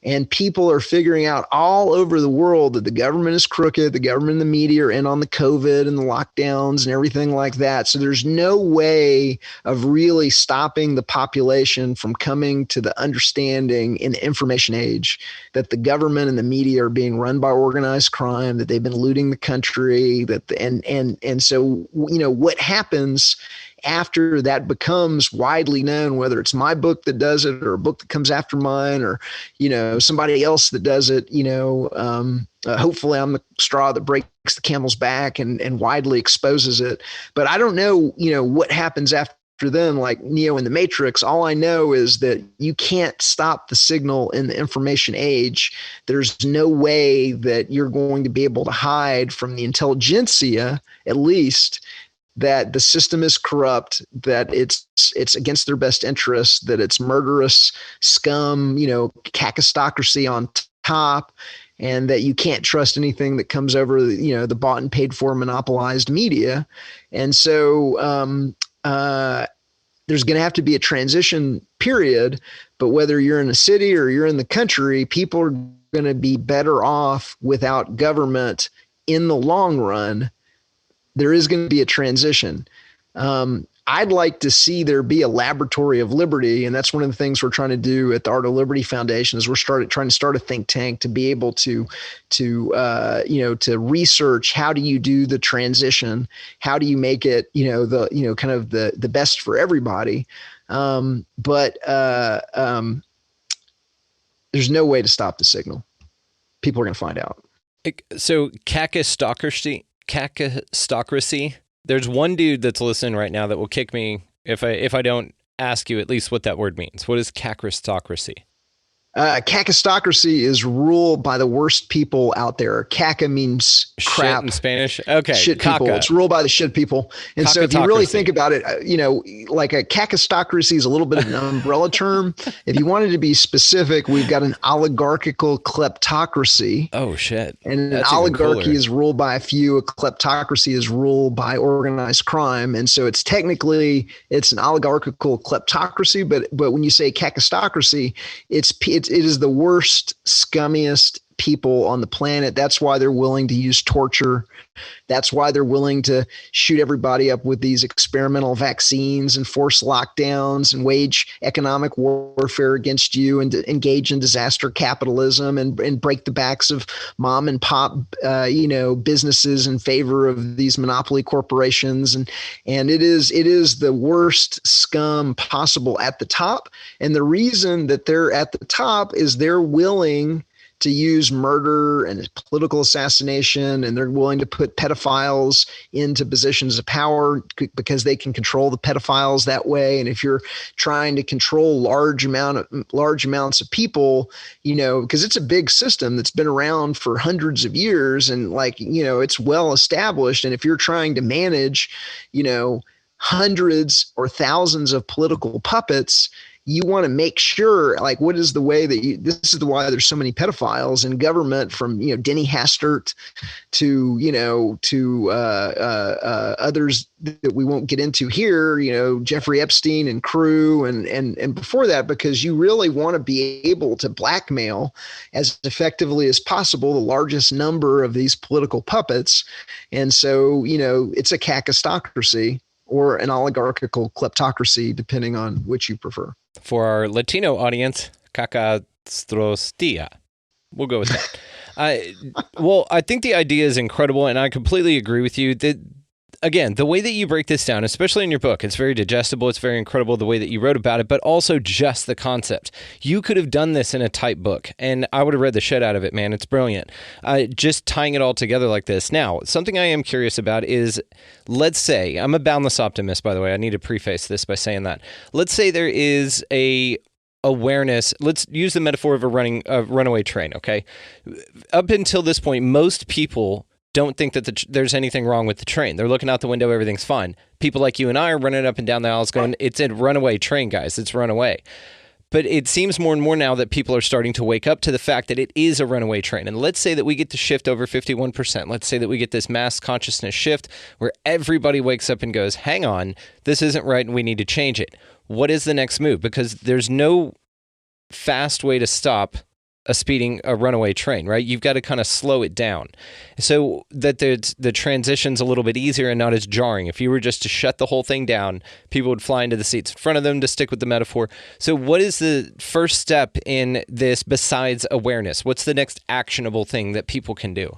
and people are figuring out all over the world that the government is crooked, the government and the media are in on the COVID and the lockdowns and everything like that. So there's no way of really stopping the population from coming to the understanding in the information age that the government and the media are being run by organized crime, that they've been looting the country, and so, what happens after that becomes widely known, whether it's my book that does it or a book that comes after mine or, somebody else that does it, hopefully I'm the straw that breaks the camel's back and widely exposes it. But I don't know, what happens after then, like Neo in the Matrix. All I know is that you can't stop the signal in the information age. There's no way that you're going to be able to hide from the intelligentsia, at least, that the system is corrupt, that it's against their best interests, that it's murderous scum, kakistocracy on top, and that you can't trust anything that comes over, the bought and paid for monopolized media. And so there's going to have to be a transition period, but whether you're in a city or you're in the country, people are going to be better off without government in the long run. There is going to be a transition. I'd like to see there be a laboratory of liberty, and that's one of the things we're trying to do at the Art of Liberty Foundation. Is we're trying to start a think tank to be able to research how do you do the transition, how do you make it the best for everybody. But there's no way to stop the signal. People are going to find out.
So kakistocracy. There's one dude that's listening right now that will kick me if I don't ask you at least what that word means. What is kakistocracy?
Kakistocracy is ruled by the worst people out there. Kaka means crap
shit in Spanish. Okay,
shit people.
Kaka.
It's ruled by the shit people. And so if you really think about it, like a kakistocracy is a little bit of an umbrella term. If you wanted to be specific, we've got an oligarchical kleptocracy.
Oh shit!
And an oligarchy is ruled by a few. A kleptocracy is ruled by organized crime. And so it's an oligarchical kleptocracy. But when you say kakistocracy, it is the worst, scummiest people on the planet. That's why they're willing to use torture. That's why they're willing to shoot everybody up with these experimental vaccines and force lockdowns and wage economic warfare against you and to engage in disaster capitalism and break the backs of mom and pop, businesses in favor of these monopoly corporations. And it is the worst scum possible at the top. And the reason that they're at the top is they're willing to use murder and political assassination, and they're willing to put pedophiles into positions of power because they can control the pedophiles that way. And if you're trying to control large amounts of people, because it's a big system that's been around for hundreds of years and it's well established. And if you're trying to manage, hundreds or thousands of political puppets, you want to make sure, like, what is the way that this is why there's so many pedophiles in government, from, Denny Hastert to others that we won't get into here, Jeffrey Epstein and crew and before that, because you really want to be able to blackmail as effectively as possible the largest number of these political puppets. And so, it's a kakistocracy or an oligarchical kleptocracy, depending on which you prefer.
For our Latino audience, cacastrostia. We'll go with that. I think the idea is incredible, and I completely agree with you. Again, the way that you break this down, especially in your book, it's very digestible. It's very incredible the way that you wrote about it, but also just the concept. You could have done this in a type book, and I would have read the shit out of it, man. It's brilliant. Just tying it all together like this. Now, something I am curious about is, let's say, I'm a boundless optimist, by the way. I need to preface this by saying that. Let's say there is a awareness. Let's use the metaphor of a runaway train, okay? Up until this point, most people don't think that there's anything wrong with the train. They're looking out the window, everything's fine. People like you and I are running up and down the aisles going, it's a runaway train, guys. It's runaway. But it seems more and more now that people are starting to wake up to the fact that it is a runaway train. And let's say that we get to shift over 51%. Let's say that we get this mass consciousness shift where everybody wakes up and goes, hang on, this isn't right and we need to change it. What is the next move? Because there's no fast way to stop a runaway train, right? You've got to kind of slow it down so that the transition's a little bit easier and not as jarring. If you were just to shut the whole thing down, people would fly into the seats in front of them, to stick with the metaphor. So what is the first step in this besides awareness? What's the next actionable thing that people can do?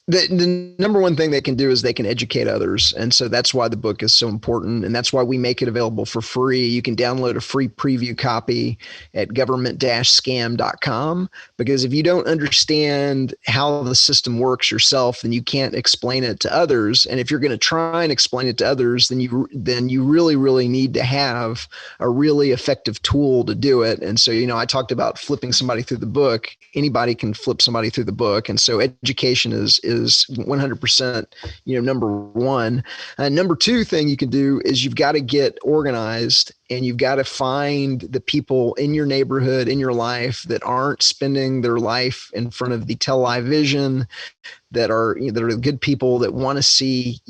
The number one thing they can do is they can educate others. And so that's why the book is so important. And that's why we make it available for free. You can download a free preview copy at government-scam.com, because if you don't understand how the system works yourself, then you can't explain it to others. And if you're going to try and explain it to others, then you really, really need to have a really effective tool to do it. And so, I talked about flipping somebody through the book. Anybody can flip somebody through the book. And so education is 100%, number one. Number two thing you can do is you've got to get organized, and you've got to find the people in your neighborhood, in your life, that aren't spending their life in front of the television, that are good people that want to see,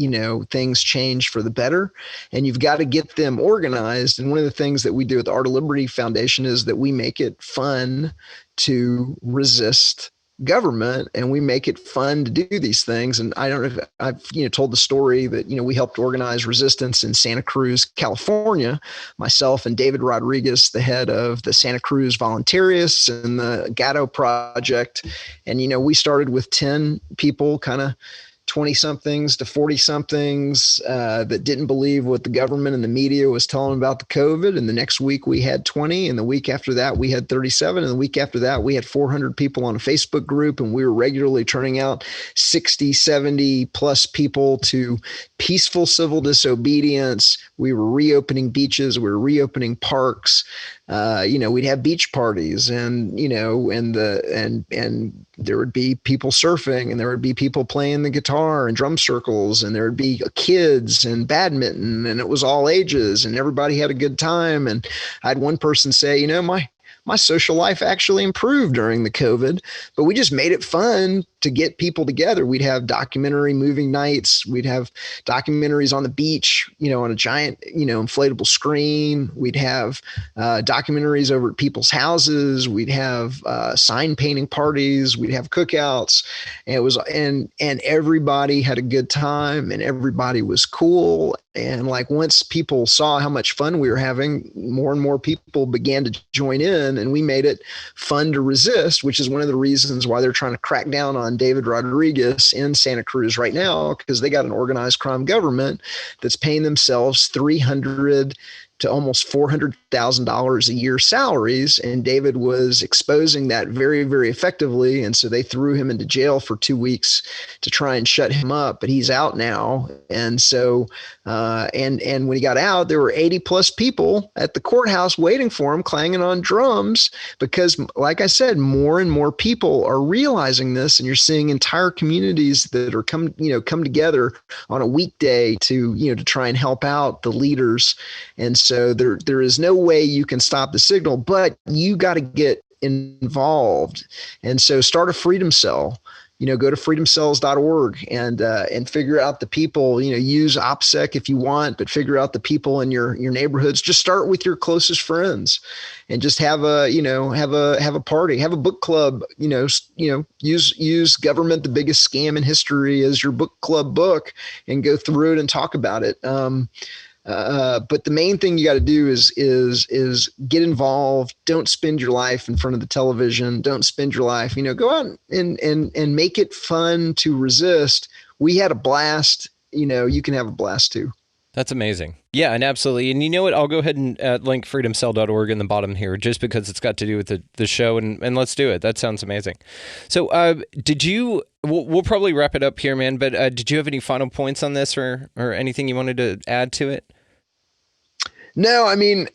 things change for the better. And you've got to get them organized. And one of the things that we do at the Art of Liberty Foundation is that we make it fun to resist government, and we make it fun to do these things. And I don't know if I've told the story that we helped organize resistance in Santa Cruz, California, myself and David Rodriguez, the head of the Santa Cruz Voluntarists and the Gatto Project. And we started with 10 people, kind of 20-somethings to 40-somethings that didn't believe what the government and the media was telling about the COVID. And the next week we had 20. And the week after that, we had 37. And the week after that, we had 400 people on a Facebook group. And we were regularly turning out 60, 70 plus people to peaceful civil disobedience. We were reopening beaches. We were reopening parks. We'd have beach parties, and there would be people surfing, and there would be people playing the guitar and drum circles, and there would be kids and badminton, and it was all ages, and everybody had a good time. And I had one person say, my social life actually improved during the COVID, but we just made it fun to get people together. We'd have documentary movie nights. We'd have documentaries on the beach, on a giant, inflatable screen. We'd have documentaries over at people's houses. We'd have sign painting parties. We'd have cookouts. And it was, and everybody had a good time, and everybody was cool. And once people saw how much fun we were having, more and more people began to join in, and we made it fun to resist, which is one of the reasons why they're trying to crack down on David Rodriguez in Santa Cruz right now, because they got an organized crime government that's paying themselves $300,000 to almost $400,000 $100,000 a year salaries. And David was exposing that very, very effectively. And so they threw him into jail for 2 weeks to try and shut him up, but he's out now. And so, and when he got out, there were 80 plus people at the courthouse waiting for him, clanging on drums, because like I said, more and more people are realizing this, and you're seeing entire communities that are come together on a weekday to try and help out the leaders. And so there is no way you can stop the signal, but you got to get involved. And so start a freedom cell. Go to freedomcells.org and figure out the people. Use OPSEC if you want, but figure out the people in your neighborhoods. Just start with your closest friends, and just have a party, have a book club. Use Government, the Biggest Scam in History as your book club book, and go through it and talk about it. But the main thing you got to do is get involved. Don't spend your life in front of the television. Don't spend your life, go out and make it fun to resist. We had a blast. You can have a blast too.
That's amazing. Yeah, and absolutely. And you know what? I'll go ahead and link freedomcell.org in the bottom here, just because it's got to do with the show, and let's do it. That sounds amazing. So we'll probably wrap it up here, man, but did you have any final points on this or anything you wanted to add to it?
No, I mean,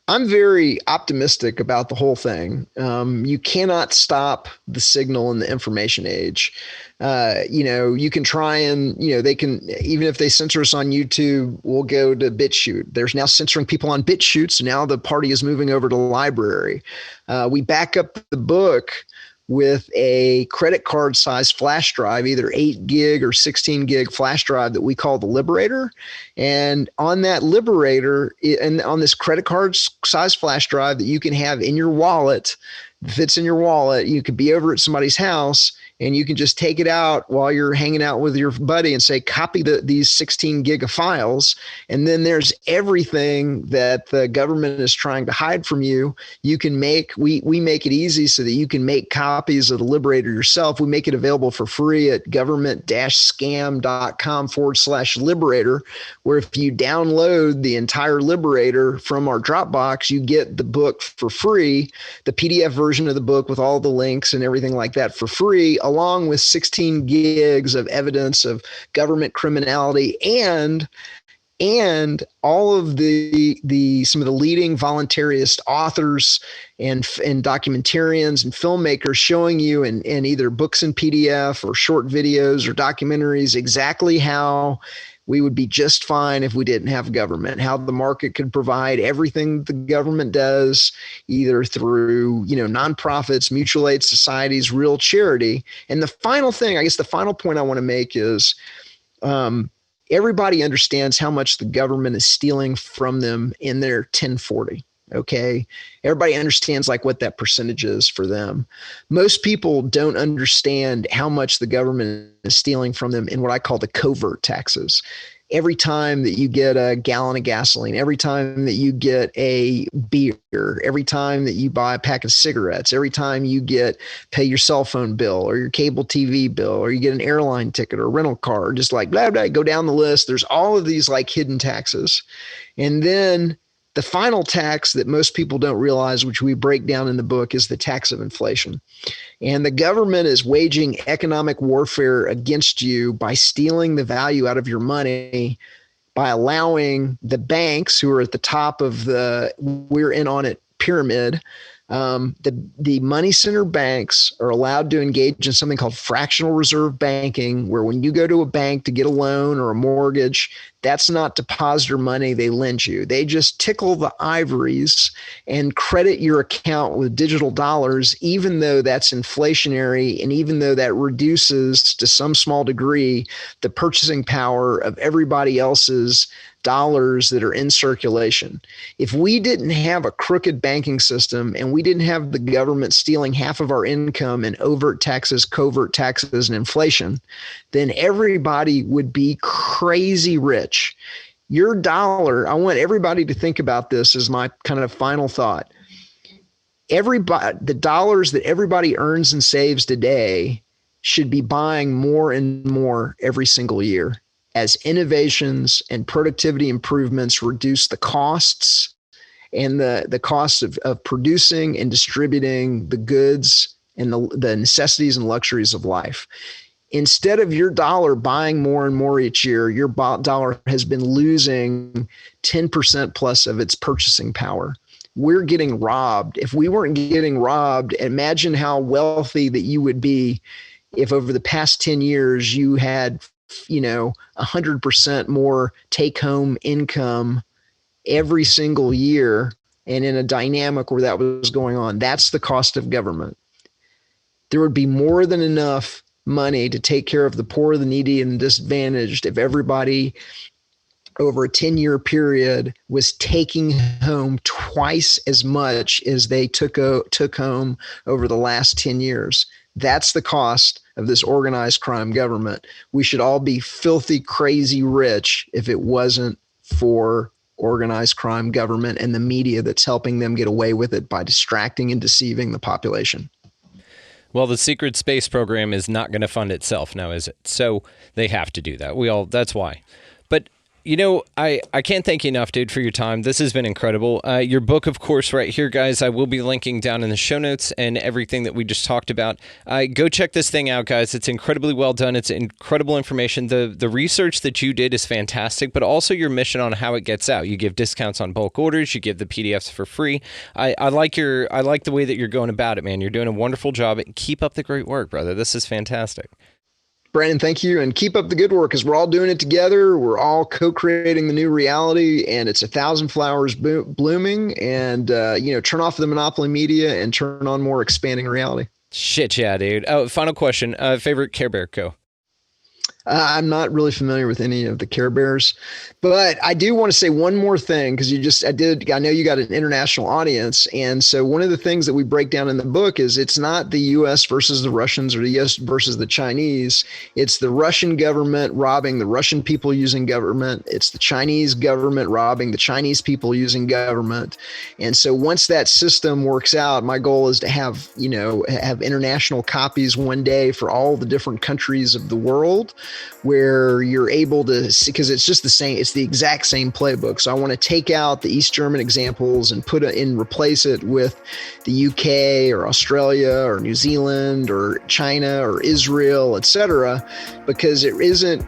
I'm very optimistic about the whole thing. You cannot stop the signal in the information age. You can try and, they can, even if they censor us on YouTube, we'll go to BitChute. There's now censoring people on BitChute. So now the party is moving over to library. We back up the book with a credit card size flash drive, either 8 gig or 16 gig flash drive that we call the Liberator. And on that Liberator, and on this credit card size flash drive that you can have in your wallet, fits in your wallet, you could be over at somebody's house and you can just take it out while you're hanging out with your buddy and say, copy these 16 gig of files. And then there's everything that the government is trying to hide from you. You can we make it easy so that you can make copies of the Liberator yourself. We make it available for free at government-scam.com/Liberator, where if you download the entire Liberator from our Dropbox, you get the book for free, the PDF version of the book with all the links and everything like that for free, along with 16 gigs of evidence of government criminality and all of some of the leading voluntaryist authors and documentarians and filmmakers showing you in either books in PDF or short videos or documentaries exactly how we would be just fine if we didn't have government, how the market could provide everything the government does, either through, nonprofits, mutual aid societies, real charity. And the final thing, I guess the final point I want to make is everybody understands how much the government is stealing from them in their 1040. Okay. Everybody understands what that percentage is for them. Most people don't understand how much the government is stealing from them in what I call the covert taxes. Every time that you get a gallon of gasoline, every time that you get a beer, every time that you buy a pack of cigarettes, every time you pay your cell phone bill or your cable TV bill, or you get an airline ticket or a rental car, just blah, blah, go down the list. There's all of these hidden taxes. And then the final tax that most people don't realize, which we break down in the book, is the tax of inflation. And the government is waging economic warfare against you by stealing the value out of your money, by allowing the banks, who are at the top of the we're in on it pyramid, the money center banks are allowed to engage in something called fractional reserve banking, where when you go to a bank to get a loan or a mortgage, that's not depositor money they lend you. They just tickle the ivories and credit your account with digital dollars, even though that's inflationary and even though that reduces to some small degree the purchasing power of everybody else's dollars that are in circulation. If we didn't have a crooked banking system and we didn't have the government stealing half of our income in overt taxes, covert taxes, and inflation, then everybody would be crazy rich. Your dollar, I want everybody to think about this as my kind of final thought. The dollars that everybody earns and saves today should be buying more and more every single year. as innovations and productivity improvements reduce the costs and the costs of producing and distributing the goods and the necessities and luxuries of life. Instead of your dollar buying more and more each year, your dollar has been losing 10% plus of its purchasing power. We're getting robbed. If we weren't getting robbed, imagine how wealthy that you would be if over the past 10 years you had, 100% more take-home income every single year, and in a dynamic where that was going on. That's the cost of government. There would be more than enough money to take care of the poor, the needy, and the disadvantaged if everybody over a 10-year period was taking home twice as much as they took home over the last 10 years. That's the cost of this organized crime government. We should all be filthy, crazy rich if it wasn't for organized crime government and the media that's helping them get away with it by distracting and deceiving the population.
Well, the secret space program is not going to fund itself now, is it? So they have to do that. That's why. But I can't thank you enough, dude, for your time. This has been incredible. Your book, of course, right here, guys, I will be linking down in the show notes and everything that we just talked about. Go check this thing out, guys. It's incredibly well done. It's incredible information. The research that you did is fantastic, but also your mission on how it gets out. You give discounts on bulk orders. You give the PDFs for free. I like the way that you're going about it, man. You're doing a wonderful job. Keep up the great work, brother. This is fantastic.
Brandon, thank you. And keep up the good work because we're all doing it together. We're all co-creating the new reality, and it's 1,000 flowers blooming. And, turn off the monopoly media and turn on more expanding reality.
Shit, yeah, dude. Oh, final question. Favorite Care Bear Co?
I'm not really familiar with any of the Care Bears, but I do want to say one more thing because I know you got an international audience. And so one of the things that we break down in the book is it's not the US versus the Russians or the US versus the Chinese. It's the Russian government robbing the Russian people using government. It's the Chinese government robbing the Chinese people using government. And so once that system works out, my goal is to have international copies one day for all the different countries of the world, where you're able to see, because it's just the same, it's the exact same playbook. So I want to take out the East German examples and replace it with the UK or Australia or New Zealand or China or Israel, etc., because it isn't,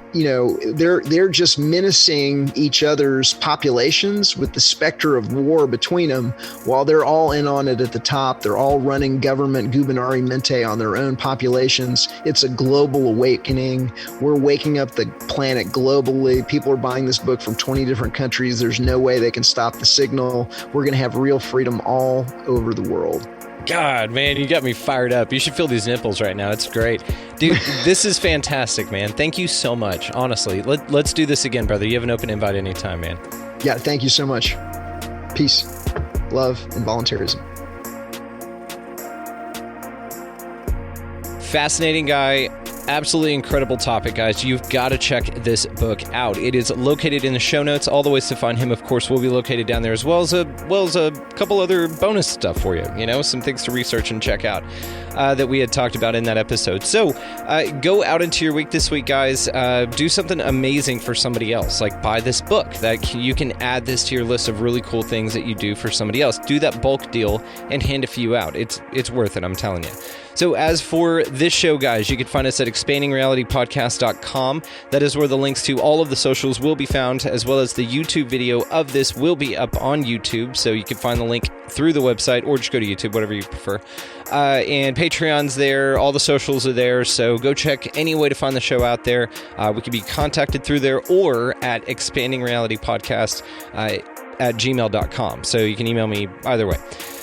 they're just menacing each other's populations with the specter of war between them while they're all in on it at the top. They're all running government gubernari mente on their own populations. It's a global awakening. We're waking up the planet globally. People are buying this book from 20 different countries. There's no way they can stop the signal. We're going to have real freedom all over the world.
God, man, you got me fired up. You should feel these nipples right now. It's great. Dude, this is fantastic, man. Thank you so much. Honestly, let's do this again, brother. You have an open invite anytime, man.
Yeah, thank you so much. Peace, love, and voluntarism.
Fascinating guy. Absolutely incredible topic, guys. You've got to check this book out. It is located in the show notes. All the ways to find him, of course, will be located down there, as well as a couple other bonus stuff for you. Some things to research and check out that we had talked about in that episode. So go out into your week this week, guys. Do something amazing for somebody else. Like buy this book. That you can add this to your list of really cool things that you do for somebody else. Do that bulk deal and hand a few out. It's worth it, I'm telling you. So as for this show, guys, you can find us at expandingrealitypodcast.com. That is where the links to all of the socials will be found, as well as the YouTube video of this will be up on YouTube. So you can find the link through the website or just go to YouTube, whatever you prefer. And Patreon's there. All the socials are there. So go check any way to find the show out there. We can be contacted through there or at expandingrealitypodcast at gmail.com. So you can email me either way.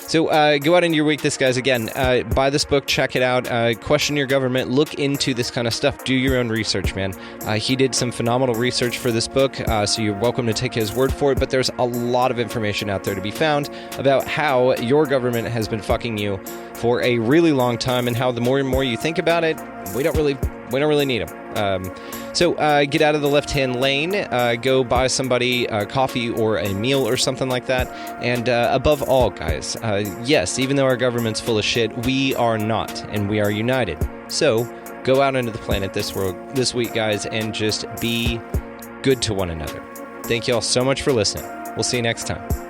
So go out into your week, guys. Again, buy this book, check it out, question your government, look into this kind of stuff, do your own research, man. He did some phenomenal research for this book, so you're welcome to take his word for it, but there's a lot of information out there to be found about how your government has been fucking you for a really long time, and how the more and more you think about it, we don't really need them. So get out of the left-hand lane, go buy somebody coffee or a meal or something like that. And above all, guys, yes, even though our government's full of shit, we are not, and we are united. So go out into the planet this week, guys, and just be good to one another. Thank you all so much for listening. We'll see you next time.